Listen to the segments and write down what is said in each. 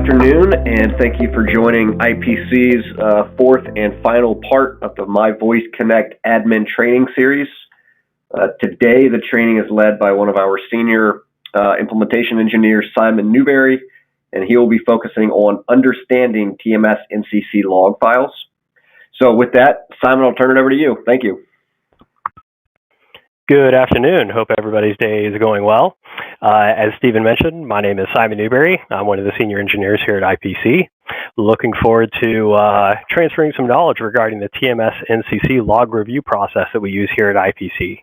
afternoon, and thank you for joining IPC's fourth and final part of the My VoiceConnect Admin Training series. Today, the training is led by one of our senior implementation engineers, Simon Newberry, and he will be focusing on understanding TmsNCC log files. So with that, Simon, I'll turn it over to you. Thank you. Good afternoon. Hope everybody's day is going well. As Stephen mentioned, my name is Simon Newberry. I'm one of the senior engineers here at IPC. Looking forward to transferring some knowledge regarding the TmsNCC log review process that we use here at IPC.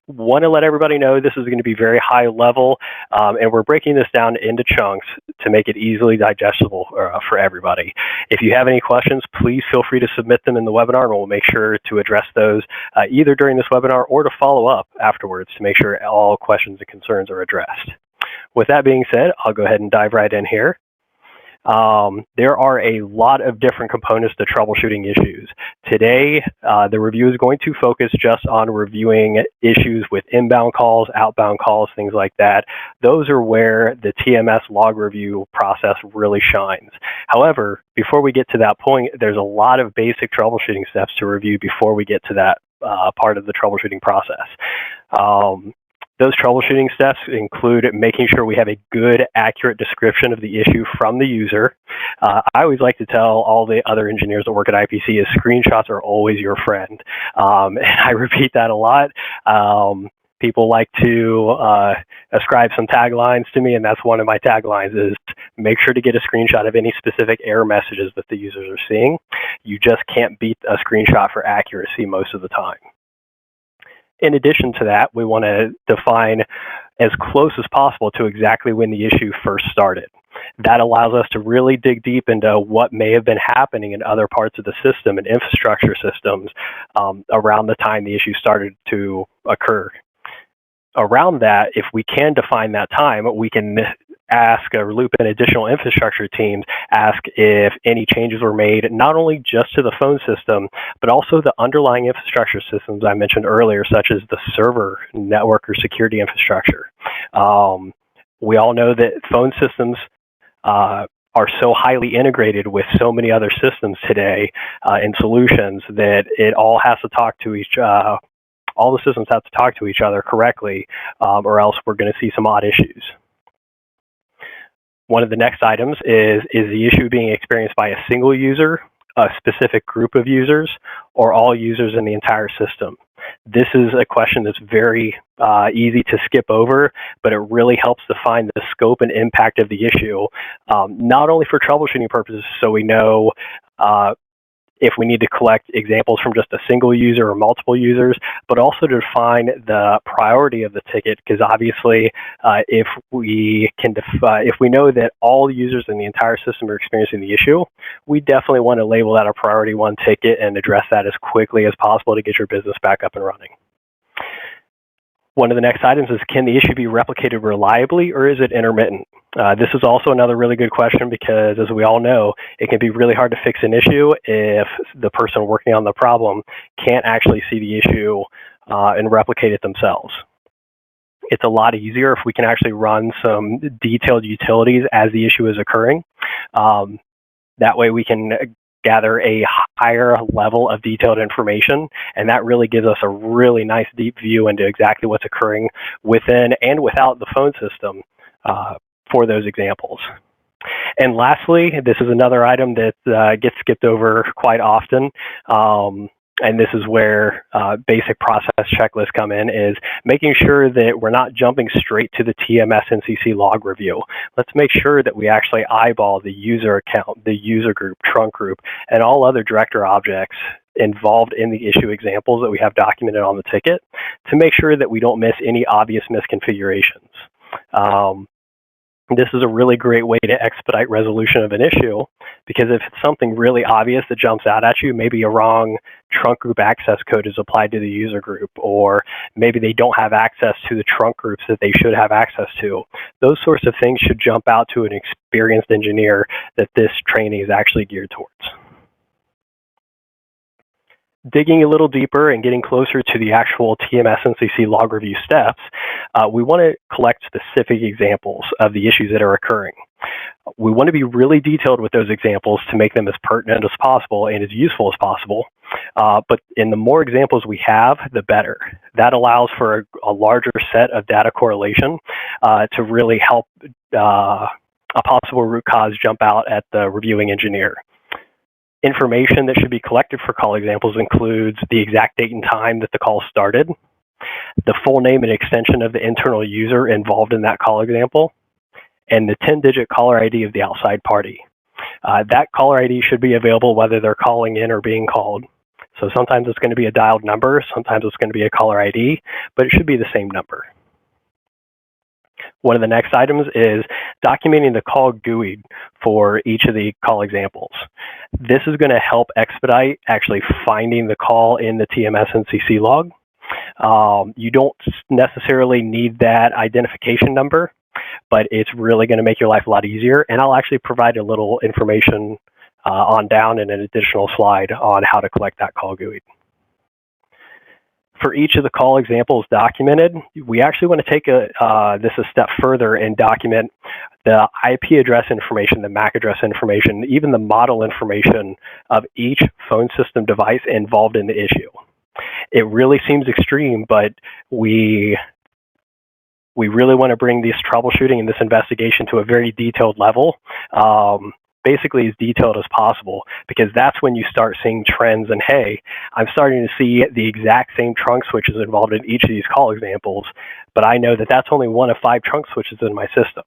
Want to let everybody know this is going to be very high level, and we're breaking this down into chunks to make it easily digestible for everybody. If you have any questions, please feel free to submit them in the webinar, and we'll make sure to address those either during this webinar or to follow up afterwards to make sure all questions and concerns are addressed. With that being said, I'll go ahead and dive right in here. There are a lot of different components to troubleshooting issues. Today, the review is going to focus just on reviewing issues with inbound calls, outbound calls, things like that. Those are where the TMS log review process really shines. However, before we get to that point, there's a lot of basic troubleshooting steps to review before we get to that part of the troubleshooting process. Those troubleshooting steps include making sure we have a good, accurate description of the issue from the user. I always like to tell all the other engineers that work at IPC is screenshots are always your friend. And I repeat that a lot. People like to ascribe some taglines to me, and that's one of my taglines is make sure to get a screenshot of any specific error messages that the users are seeing. You just can't beat a screenshot for accuracy most of the time. In addition to that, we want to define as close as possible to exactly when the issue first started. That allows us to really dig deep into what may have been happening in other parts of the system and infrastructure systems around the time the issue started to occur. Around that, if we can define that time, we can ask or loop in additional infrastructure teams, ask if any changes were made, not only just to the phone system, but also the underlying infrastructure systems I mentioned earlier, such as the server network or security infrastructure. We all know that phone systems are so highly integrated with so many other systems today and solutions that it all has to talk to all the systems have to talk to each other correctly, or else we're going to see some odd issues. One of the next items is the issue being experienced by a single user, a specific group of users, or all users in the entire system? This is a question that's very easy to skip over, but it really helps define the scope and impact of the issue, not only for troubleshooting purposes, so we know if we need to collect examples from just a single user or multiple users, but also to define the priority of the ticket, because obviously if we know that all users in the entire system are experiencing the issue, we definitely want to label that a priority 1 ticket and address that as quickly as possible to get your business back up and running. One of the next items is, can the issue be replicated reliably, or is it intermittent? This is also another really good question because, as we all know, it can be really hard to fix an issue if the person working on the problem can't actually see the issue and replicate it themselves. It's a lot easier if we can actually run some detailed utilities as the issue is occurring. That way we can gather a higher level of detailed information, and that really gives us a really nice deep view into exactly what's occurring within and without the phone system for those examples. And lastly, this is another item that gets skipped over quite often, and this is where basic process checklists come in, is making sure that we're not jumping straight to the TmsNCC log review. Let's make sure that we actually eyeball the user account, the user group, trunk group, and all other director objects involved in the issue examples that we have documented on the ticket to make sure that we don't miss any obvious misconfigurations. This is a really great way to expedite resolution of an issue, because if it's something really obvious that jumps out at you, maybe a wrong trunk group access code is applied to the user group, or maybe they don't have access to the trunk groups that they should have access to. Those sorts of things should jump out to an experienced engineer that this training is actually geared towards. Digging a little deeper and getting closer to the actual TmsNCC log review steps, we want to collect specific examples of the issues that are occurring. We want to be really detailed with those examples to make them as pertinent as possible and as useful as possible. But in the more examples we have, the better. That allows for a larger set of data correlation to really help a possible root cause jump out at the reviewing engineer. Information that should be collected for call examples includes the exact date and time that the call started, the full name and extension of the internal user involved in that call example, and the 10-digit caller ID of the outside party. That caller ID should be available whether they're calling in or being called. So sometimes it's going to be a dialed number, sometimes it's going to be a caller ID, but it should be the same number. One of the next items is documenting the call GUI for each of the call examples. This is going to help expedite actually finding the call in the TmsNCC log. You don't necessarily need that identification number, but it's really going to make your life a lot easier. And I'll actually provide a little information on down in an additional slide on how to collect that call GUI. For each of the call examples documented, we actually want to take this a step further and document the IP address information, the MAC address information, even the model information of each phone system device involved in the issue. It really seems extreme, but we really want to bring this troubleshooting and this investigation to a very detailed level. Basically as detailed as possible, because that's when you start seeing trends and, hey, I'm starting to see the exact same trunk switches involved in each of these call examples, but I know that that's only one of 5 trunk switches in my system.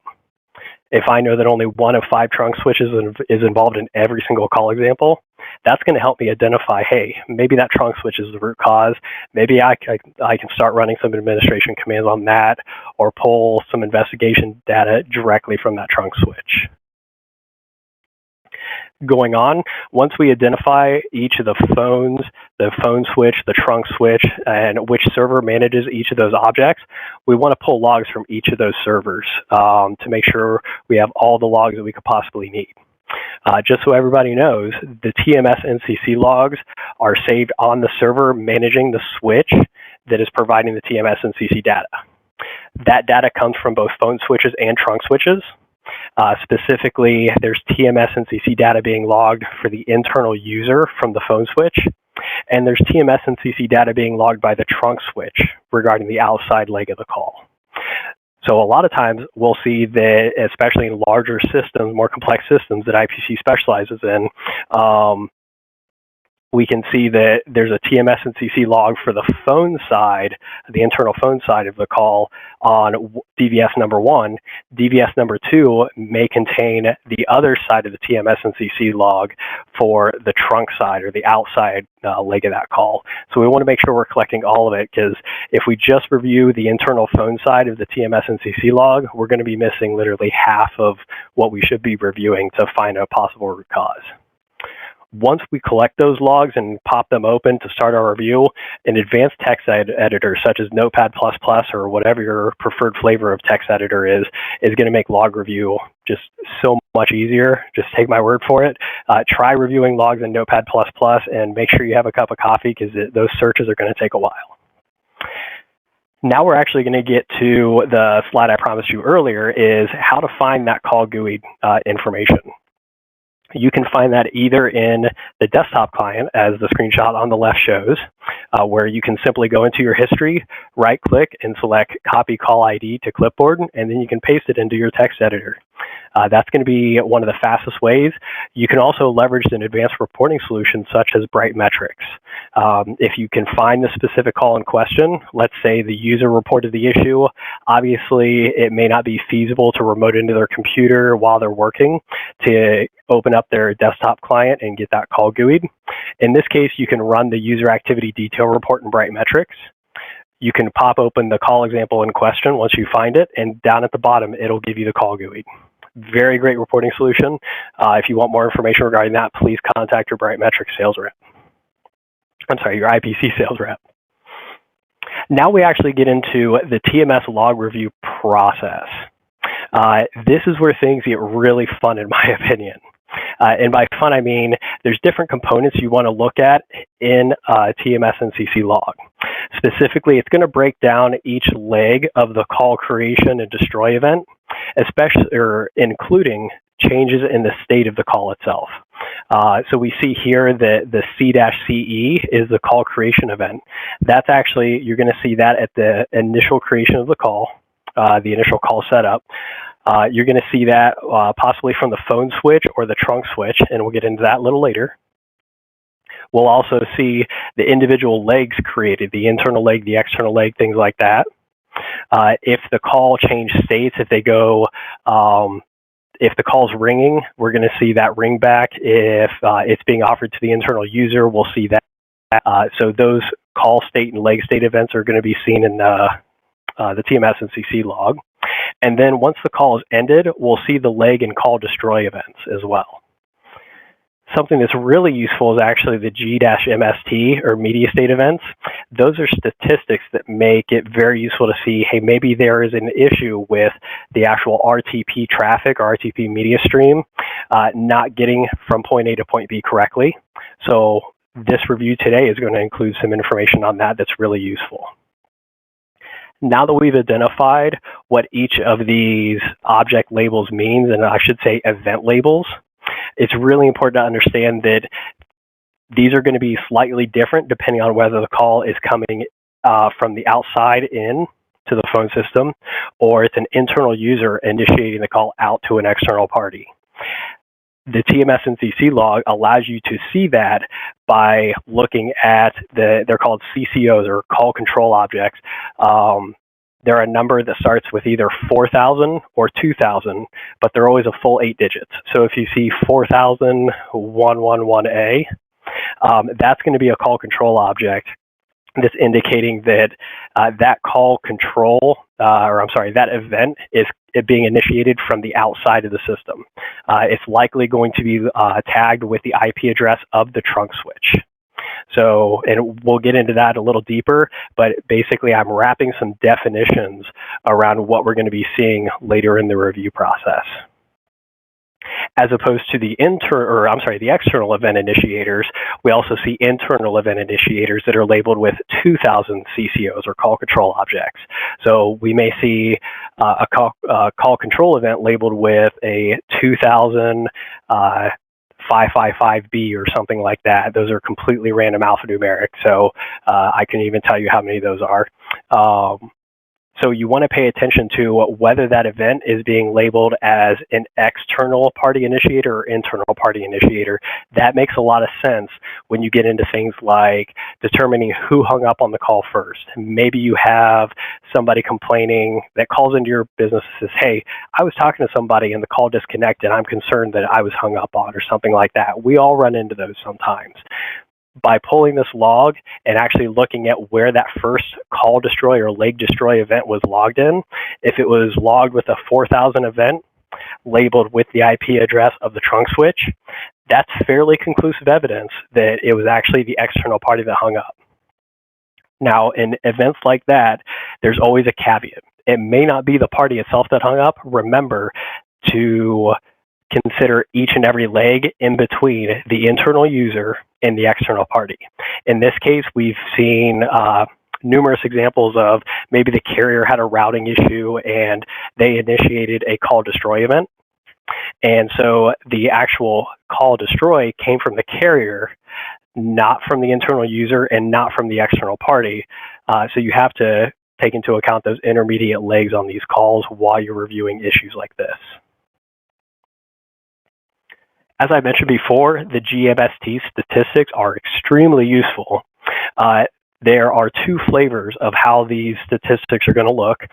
If I know that only one of 5 trunk switches is involved in every single call example, that's going to help me identify, hey, maybe that trunk switch is the root cause. Maybe I can start running some administration commands on that or pull some investigation data directly from that trunk switch. Going on, once we identify each of the phones, the phone switch, the trunk switch, and which server manages each of those objects, we want to pull logs from each of those servers to make sure we have all the logs that we could possibly need. Just so everybody knows, the TmsNCC logs are saved on the server managing the switch that is providing the TmsNCC data. That data comes from both phone switches and trunk switches. Specifically, there's TmsNCC data being logged for the internal user from the phone switch, and there's TmsNCC data being logged by the trunk switch regarding the outside leg of the call. So a lot of times we'll see that, especially in larger systems, more complex systems that IPC specializes in, we can see that there's a TmsNCC log for the phone side, the internal phone side of the call on DVS number 1. DVS number 2 may contain the other side of the TmsNCC log for the trunk side or the outside leg of that call. So we want to make sure we're collecting all of it, because if we just review the internal phone side of the TmsNCC log, we're going to be missing literally half of what we should be reviewing to find a possible root cause. Once we collect those logs and pop them open to start our review, an advanced text editor such as Notepad++ or whatever your preferred flavor of text editor is going to make log review just so much easier. Just take my word for it. Try reviewing logs in Notepad++ and make sure you have a cup of coffee, because those searches are going to take a while. Now we're actually going to get to the slide I promised you earlier, is how to find that call GUI information. You can find that either in the desktop client, as the screenshot on the left shows, where you can simply go into your history, right-click, and select Copy Call ID to Clipboard, and then you can paste it into your text editor. That's going to be one of the fastest ways. You can also leverage an advanced reporting solution such as Bright Metrics. If you can find the specific call in question, let's say the user reported the issue, obviously it may not be feasible to remote into their computer while they're working to open up their desktop client and get that call GUI'd. In this case, you can run the user activity detail report in Bright Metrics. You can pop open the call example in question once you find it, and down at the bottom, it'll give you the call GUI. Very great reporting solution. If you want more information regarding that, please contact your Bright Metrics sales rep. I'm sorry, your IPC sales rep. Now we actually get into the TMS log review process. This is where things get really fun, in my opinion. And by fun, I mean there's different components you want to look at in TmsNCC log. Specifically, it's going to break down each leg of the call creation and destroy event, especially or including changes in the state of the call itself. So we see here that the C-CE is the call creation event. That's actually, you're going to see that at the initial creation of the call, the initial call setup. You're going to see that possibly from the phone switch or the trunk switch, and we'll get into that a little later. We'll also see the individual legs created, the internal leg, the external leg, things like that. If the call change states, if they go, if the call's ringing, we're going to see that ring back. If it's being offered to the internal user, we'll see that. So those call state and leg state events are going to be seen in the TmsNCC log. And then once the call is ended, we'll see the leg and call destroy events as well. Something that's really useful is actually the G-MST or media state events. Those are statistics that make it very useful to see, hey, maybe there is an issue with the actual RTP traffic or RTP media stream not getting from point A to point B correctly. So this review today is going to include some information on that that's really useful. Now that we've identified what each of these object labels means, and I should say event labels, it's really important to understand that these are going to be slightly different depending on whether the call is coming from the outside in to the phone system, or it's an internal user initiating the call out to an external party. The TmsNCC log allows you to see that by looking at they're called CCOs or call control objects. There are a number that starts with either 4,000 or 2,000, but they're always a full 8 digits. So if you see 4,111A, that's going to be a call control object that's indicating that that call control, that event is being initiated from the outside of the system. It's likely going to be tagged with the IP address of the trunk switch. So, and we'll get into that a little deeper, but basically I'm wrapping some definitions around what we're going to be seeing later in the review process. As opposed to the external event initiators, we also see internal event initiators that are labeled with 2,000 CCOs or call control objects. So we may see a call control event labeled with a 2,000 555B or something like that. Those are completely random alphanumeric, so I can even tell you how many of those are. So you want to pay attention to whether that event is being labeled as an external party initiator or internal party initiator. That makes a lot of sense when you get into things like determining who hung up on the call first. Maybe you have somebody complaining that calls into your business and says, hey, I was talking to somebody and the call disconnected. I'm concerned that I was hung up on, or something like that. We all run into those sometimes. By pulling this log and actually looking at where that first call destroy or leg destroy event was logged in, if it was logged with a 4,000 event labeled with the IP address of the trunk switch, that's fairly conclusive evidence that it was actually the external party that hung up. Now, in events like that, there's always a caveat. It may not be the party itself that hung up. Remember to consider each and every leg in between the internal user and the external party. In this case, we've seen numerous examples of maybe the carrier had a routing issue and they initiated a call destroy event. And so the actual call destroy came from the carrier, not from the internal user and not from the external party. So you have to take into account those intermediate legs on these calls while you're reviewing issues like this. As I mentioned before, the GMST statistics are extremely useful. There are two flavors of how these statistics are going to look.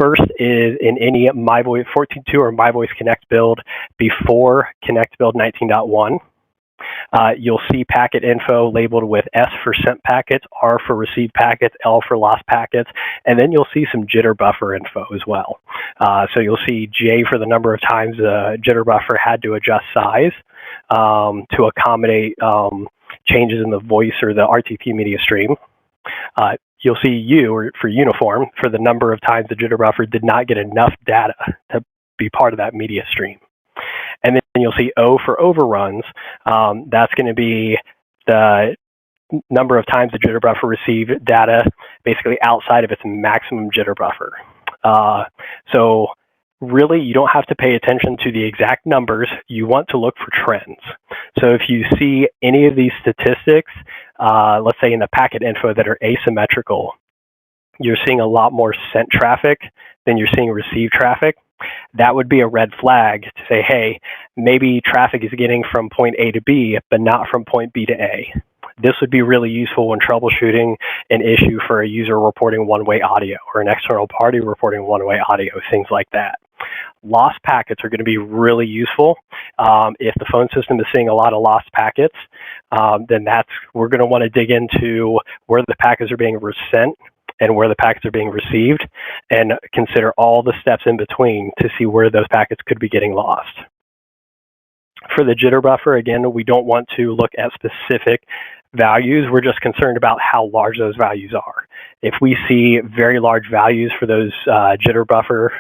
First is in any MyVoice 14.2 or MyVoiceConnect build before Connect build 19.1. You'll see packet info labeled with S for sent packets, R for received packets, L for lost packets, and then you'll see some jitter buffer info as well. So you'll see J for the number of times the jitter buffer had to adjust size to accommodate changes in the voice or the RTP media stream. You'll see U, or for uniform, for the number of times the jitter buffer did not get enough data to be part of that media stream. And then you'll see O for overruns. That's going to be the number of times the jitter buffer received data basically outside of its maximum jitter buffer. So really, you don't have to pay attention to the exact numbers. You want to look for trends. So if you see any of these statistics, let's say in the packet info that are asymmetrical, you're seeing a lot more sent traffic than you're seeing received traffic. That would be a red flag to say, hey, maybe traffic is getting from point A to B, but not from point B to A. This would be really useful when troubleshooting an issue for a user reporting one-way audio or an external party reporting one-way audio, things like that. Lost packets are going to be really useful. If the phone system is seeing a lot of lost packets, then we're going to want to dig into where the packets are being sent and where the packets are being received, and consider all the steps in between to see where those packets could be getting lost. For the jitter buffer, again, we don't want to look at specific values. We're just concerned about how large those values are. If we see very large values for those jitter buffer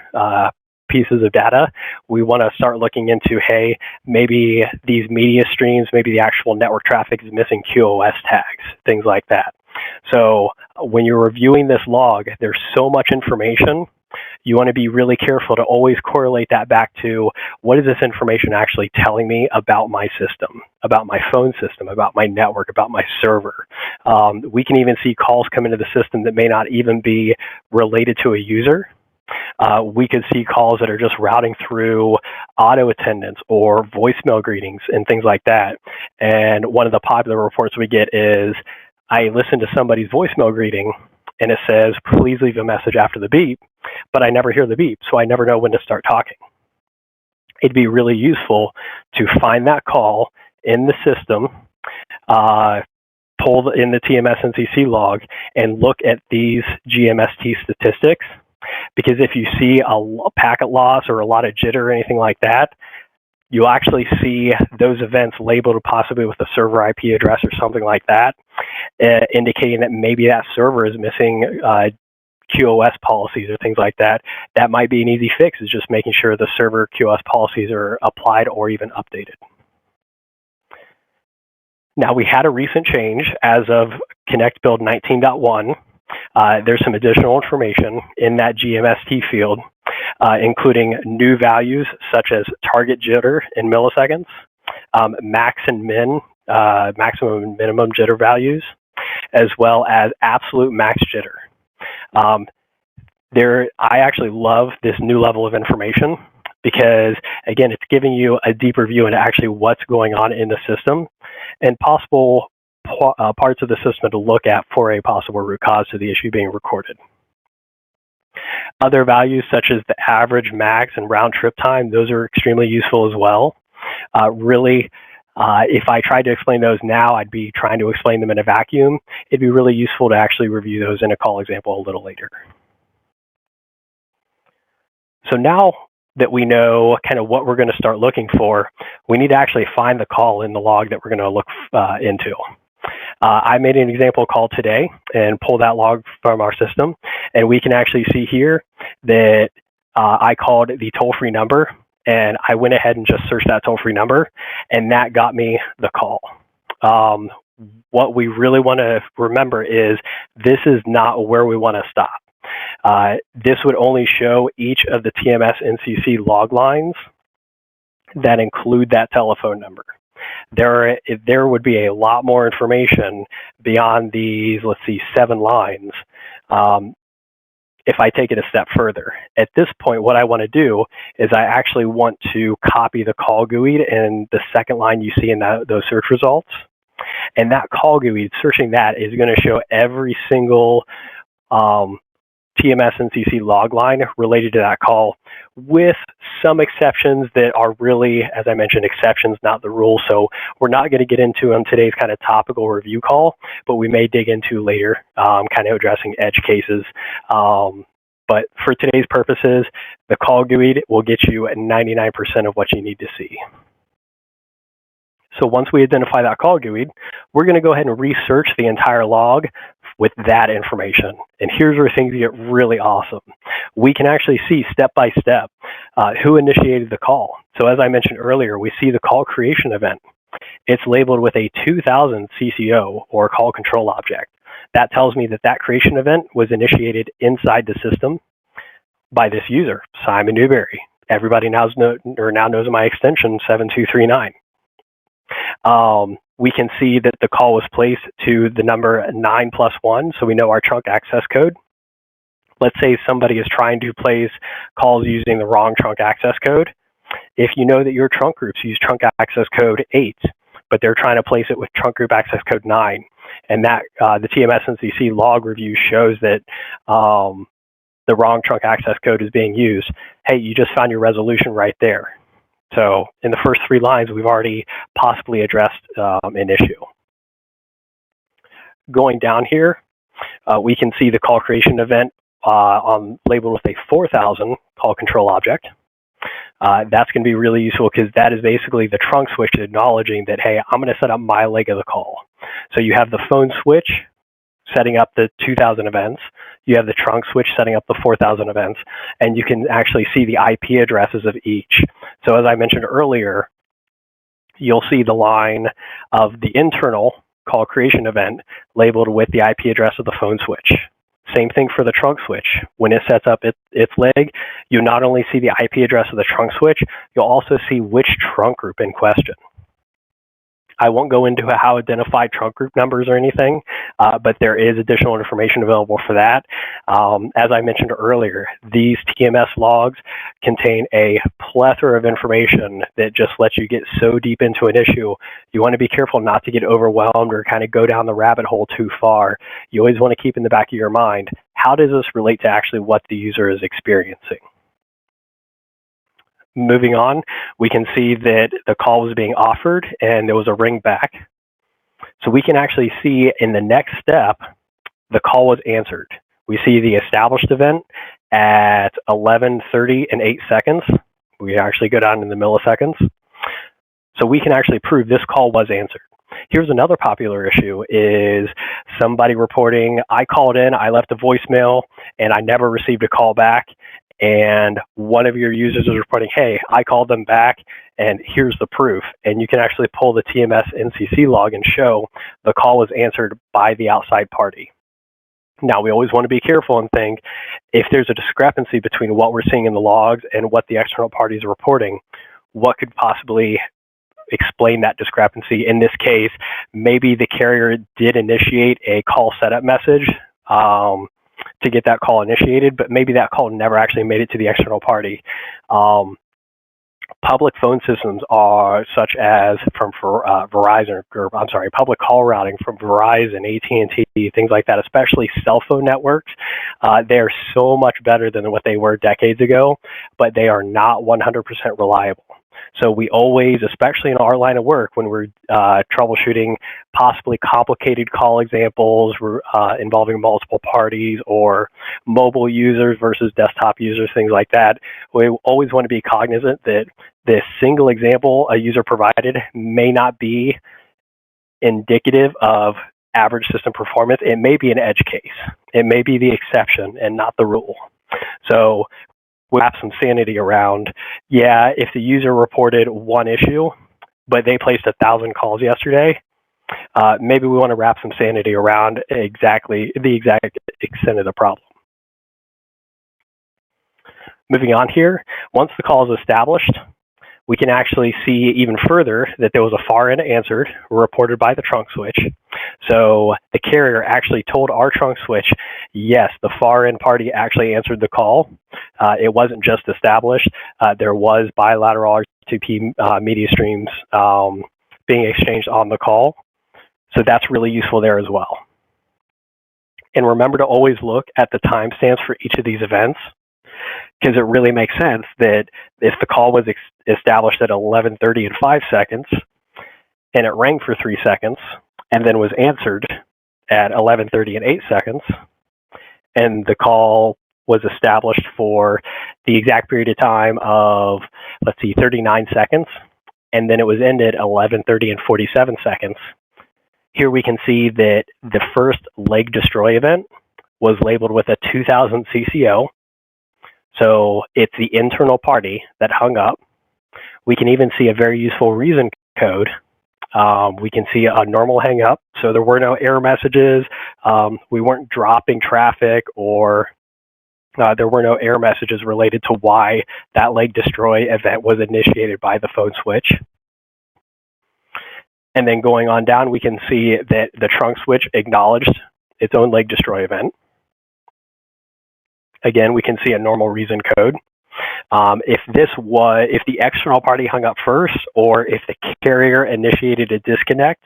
pieces of data, we want to start looking into, hey, maybe these media streams, maybe the actual network traffic is missing QoS tags, things like that. So when you're reviewing this log, there's so much information. You want to be really careful to always correlate that back to what is this information actually telling me about my system, about my phone system, about my network, about my server. We can even see calls come into the system that may not even be related to a user. We could see calls that are just routing through auto attendance or voicemail greetings and things like that. And one of the popular reports we get is, I listen to somebody's voicemail greeting and it says, please leave a message after the beep, but I never hear the beep, so I never know when to start talking. It'd be really useful to find that call in the system, pull in the TmsNCC log, and look at these GMST statistics, because if you see a packet loss or a lot of jitter or anything like that, you'll actually see those events labeled possibly with a server IP address or something like that, indicating that maybe that server is missing QoS policies or things like that. That might be an easy fix, is just making sure the server QoS policies are applied or even updated. Now, we had a recent change as of Connect Build 19.1. There's some additional information in that GMST field, including new values such as target jitter in milliseconds, max and min, maximum and minimum jitter values, as well as absolute max jitter. I actually love this new level of information because, again, it's giving you a deeper view into actually what's going on in the system and possible parts of the system to look at for a possible root cause to the issue being recorded. Other values such as the average, max, and round trip time, those are extremely useful as well. If I tried to explain those now, I'd be trying to explain them in a vacuum. It'd be really useful to actually review those in a call example a little later. So now that we know kind of what we're going to start looking for, we need to actually find the call in the log that we're going to look into. I made an example call today and pulled that log from our system, and we can actually see here that I called the toll-free number, and I went ahead and just searched that toll-free number, and that got me the call. What we really want to remember is this is not where we want to stop. This would only show each of the TmsNCC log lines that include that telephone number. There would be a lot more information beyond these, let's see, 7 lines. If I take it a step further, at this point, what I want to do is I actually want to copy the call GUI and the second line you see in those search results. And that call GUI, searching that is going to show every single TmsNCC log line related to that call, with some exceptions that are really, as I mentioned, exceptions, not the rule. So we're not going to get into on today's kind of topical review call, but we may dig into later, kind of addressing edge cases. But for today's purposes, the call GUI will get you at 99% of what you need to see. So once we identify that call GUI, we're going to go ahead and research the entire log with that information. And here's where things get really awesome. We can actually see step by step who initiated the call. So as I mentioned earlier, we see the call creation event. It's labeled with a 2000 CCO, or call control object. That tells me that that creation event was initiated inside the system by this user, Simon Newberry. Everybody now knows my extension, 7239. We can see that the call was placed to the number 9+1, so we know our trunk access code. Let's say somebody is trying to place calls using the wrong trunk access code. If you know that your trunk groups use trunk access code 8, but they're trying to place it with trunk group access code 9, and that the TmsNCC log review shows that the wrong trunk access code is being used, hey, you just found your resolution right there. So in the first 3 lines, we've already possibly addressed an issue. Going down here, we can see the call creation event labeled with a 4000 call control object. That's going to be really useful because that is basically the trunk switch acknowledging that, hey, I'm going to set up my leg of the call. So you have the phone switch setting up the 2000 events. You have the trunk switch setting up the 4000 events, and you can actually see the IP addresses of each. So as I mentioned earlier, you'll see the line of the internal call creation event labeled with the IP address of the phone switch. Same thing for the trunk switch. When it sets up its leg, you not only see the IP address of the trunk switch, you'll also see which trunk group in question. I won't go into how identified trunk group numbers or anything, but there is additional information available for that. As I mentioned earlier, these TMS logs contain a plethora of information that just lets you get so deep into an issue. You want to be careful not to get overwhelmed or kind of go down the rabbit hole too far. You always want to keep in the back of your mind, how does this relate to actually what the user is experiencing? Moving on, we can see that the call was being offered and there was a ring back. So we can actually see in the next step, the call was answered. We see the established event at 11:30 and 8 seconds. We actually go down in the milliseconds. So we can actually prove this call was answered. Here's another popular issue is somebody reporting, I called in, I left a voicemail, and I never received a call back. And one of your users is reporting, hey, I called them back, and here's the proof. And you can actually pull the TmsNCC log and show the call was answered by the outside party. Now, we always want to be careful and think, if there's a discrepancy between what we're seeing in the logs and what the external parties are reporting, what could possibly explain that discrepancy? In this case, maybe the carrier did initiate a call setup message to get that call initiated, but maybe that call never actually made it to the external party. Public phone systems are such as from Verizon, or I'm sorry, public call routing from Verizon, AT&T, things like that, especially cell phone networks. They're so much better than what they were decades ago, but they are not 100% reliable. So we always, especially in our line of work, when we're troubleshooting possibly complicated call examples involving multiple parties or mobile users versus desktop users, things like that, we always want to be cognizant that this single example a user provided may not be indicative of average system performance. It may be an edge case. It may be the exception and not the rule. So we have some sanity around, yeah, if the user reported one issue, but they placed 1,000 calls yesterday, maybe we want to wrap some sanity around the exact extent of the problem. Moving on here, once the call is established, we can actually see even further that there was a far end answered reported by the trunk switch. So the carrier actually told our trunk switch, yes, the far end party actually answered the call. It wasn't just established. There was bilateral RTP media streams being exchanged on the call. So that's really useful there as well. And remember to always look at the timestamps for each of these events, because it really makes sense that if the call was established at 11:30 and 5 seconds, and it rang for 3 seconds, and then was answered at 11:30 and 8 seconds, and the call was established for the exact period of time of, let's see, 39 seconds, and then it was ended 11:30 and 47 seconds, Here we can see that the first leg destroy event was labeled with a 2000 CCO. So it's the internal party that hung up. We can even see a very useful reason code. We can see a normal hang up. So there were no error messages. We weren't dropping traffic, or there were no error messages related to why that leg destroy event was initiated by the phone switch. And then going on down, we can see that the trunk switch acknowledged its own leg destroy event. Again, we can see a normal reason code. If the external party hung up first, or if the carrier initiated a disconnect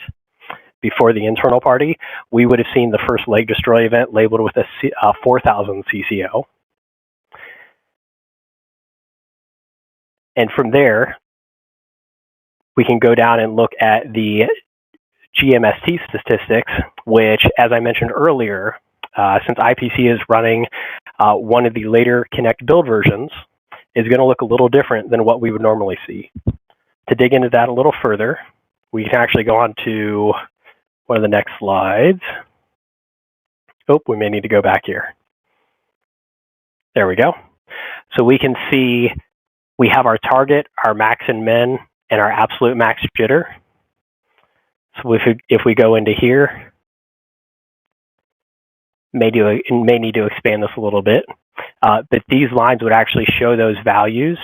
before the internal party, we would have seen the first leg destroy event labeled with a 4000 CCO. And from there, we can go down and look at the GMST statistics, which, as I mentioned earlier, since IPC is running one of the later Connect build versions, is going to look a little different than what we would normally see. To dig into that a little further, we can actually go on to one of the next slides. Oh, we may need to go back here. There we go. So we can see we have our target, our max and min, and our absolute max jitter. So if we go into here, may need to expand this a little bit, but these lines would actually show those values,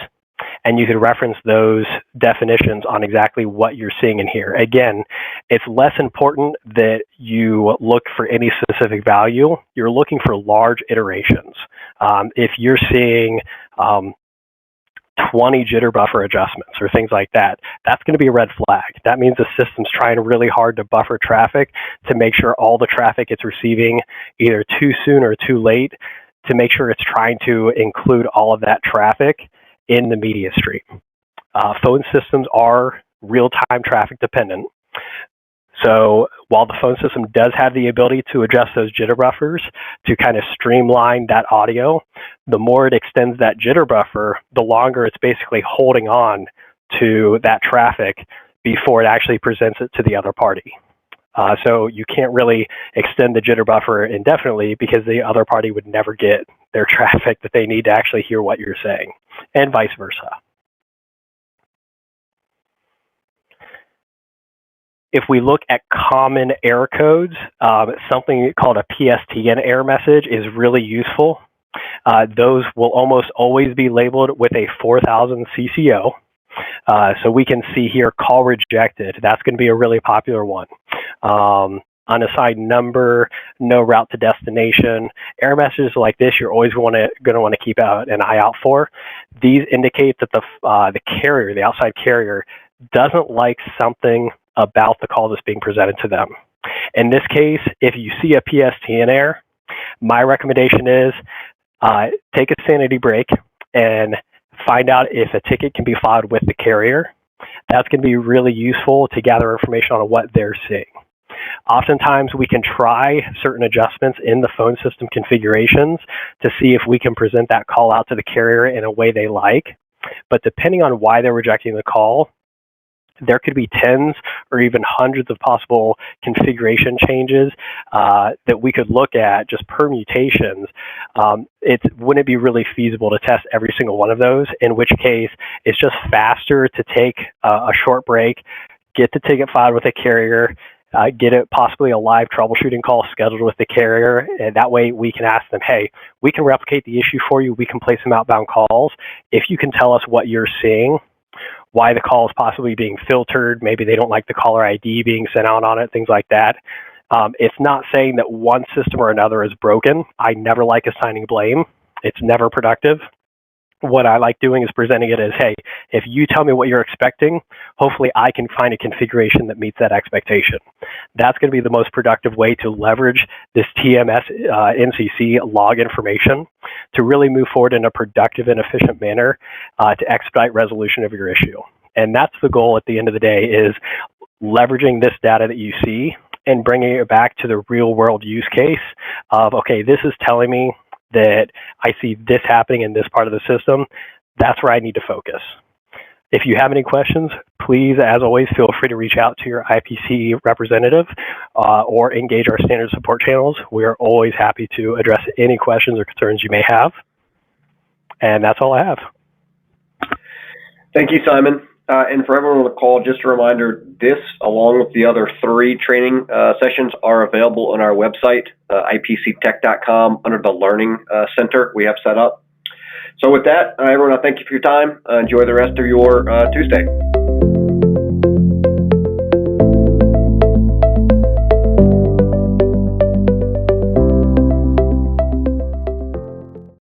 and you could reference those definitions on exactly what you're seeing in here. Again, it's less important that you look for any specific value. You're looking for large iterations. If you're seeing 20 jitter buffer adjustments or things like that, that's going to be a red flag. That means the system's trying really hard to buffer traffic to make sure all the traffic it's receiving either too soon or too late, to make sure it's trying to include all of that traffic in the media stream. Phone systems are real-time traffic dependent. So while the phone system does have the ability to adjust those jitter buffers to kind of streamline that audio, the more it extends that jitter buffer, the longer it's basically holding on to that traffic before it actually presents it to the other party. So you can't really extend the jitter buffer indefinitely, because the other party would never get their traffic that they need to actually hear what you're saying, and vice versa. If we look at common error codes, something called a PSTN error message is really useful. Those will almost always be labeled with a 4000 CCO. So we can see here, call rejected. That's going to be a really popular one. Unassigned number, no route to destination. Error messages like this, you're always going to want to keep an eye out for. These indicate that the carrier, the outside carrier, doesn't like something about the call that's being presented to them. In this case, if you see a PSTN error, my recommendation is take a sanity break and find out if a ticket can be filed with the carrier. That's going to be really useful to gather information on what they're seeing. Oftentimes, we can try certain adjustments in the phone system configurations to see if we can present that call out to the carrier in a way they like. But depending on why they're rejecting the call, there could be tens or even hundreds of possible configuration changes that we could look at, just permutations. Wouldn't it be really feasible to test every single one of those? In which case, it's just faster to take a short break, get the ticket filed with a carrier, get it possibly a live troubleshooting call scheduled with the carrier, and that way we can ask them, hey, we can replicate the issue for you, we can place some outbound calls. If you can tell us what you're seeing, why the call is possibly being filtered, maybe they don't like the caller ID being sent out on it, things like that. It's not saying that one system or another is broken. I never like assigning blame. It's never productive. What I like doing is presenting it as, hey, if you tell me what you're expecting, hopefully I can find a configuration that meets that expectation. That's going to be the most productive way to leverage this TmsNCC log information to really move forward in a productive and efficient manner to expedite resolution of your issue. And that's the goal at the end of the day, is leveraging this data that you see and bringing it back to the real world use case of, okay, this is telling me that I see this happening in this part of the system. That's where I need to focus. If you have any questions, please, as always, feel free to reach out to your IPC representative or engage our standard support channels. We are always happy to address any questions or concerns you may have. And that's all I have. Thank you, Simon. And for everyone on the call, just a reminder, this, along with the other 3 training sessions, are available on our website, ipctech.com, under the Learning Center we have set up. So with that, everyone, I thank you for your time. Enjoy the rest of your Tuesday.